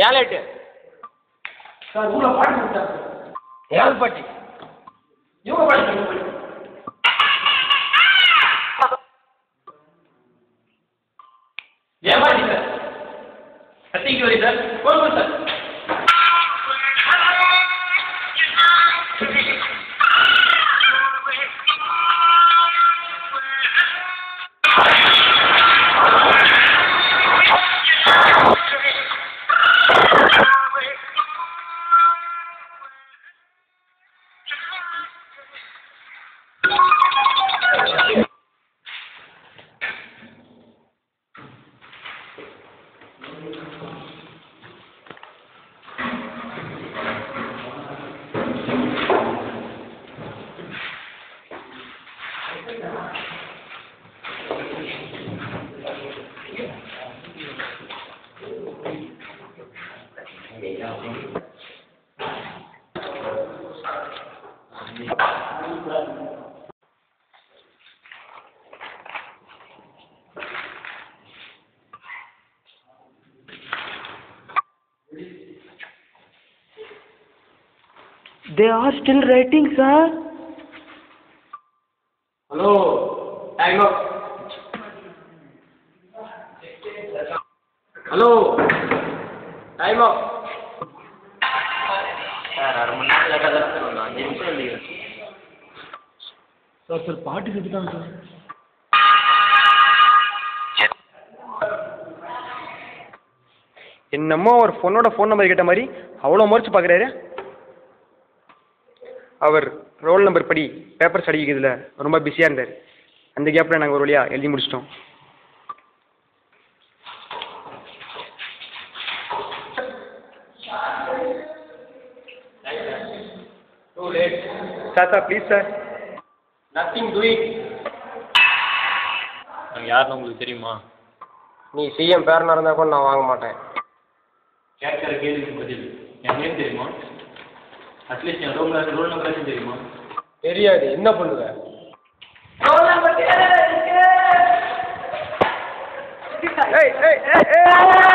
ஏழு சார் ஊர்ல பாட்டு கொடுத்தாங்க ஏழு பாட்டி இவங்க பாட்டு ஏமாடி சார் சத்திக்கு வரி சார் போங்க sir They are still writing, sir. Hello, time up. Hello, time up. Sir அரை மணி நேரம் லேட்டாக தானே சார் வந்தோம் 5 நிமிஷம் இல்லைங்க சார் பாட்டு செஞ்சுட்டாங்க சார் என்னமோ அவர் பொண்ணோட ஃபோன் நம்பர் கேட்ட மாதிரி அவ்வளோ முறைச்சு பார்க்குறாரு. அவர் ரோல் நம்பர் படி பேப்பர்ஸ் அடிக்கிறதுல ரொம்ப பிஸியாக இருந்தார். அந்த கேப்பில் நாங்கள் ஒரு வழியாக எழுதி முடிச்சிட்டோம். Sir please sir. Nothing doing. நாங்கள் யாருன்னு உங்களுக்கு தெரியுமா? நீ சிஎம் பேரனாக இருந்தால் கூட நான் வாங்க மாட்டேன். கேட்குற கேள்விக்கு பதில் என் நேம் தெரியுமா? அட்லீஸ்ட் என் ரோல் நம்பராச்சும் தெரியுமா? தெரியாது. என்ன பண்ணுவேன்? ஏய் ஏய் ஏய்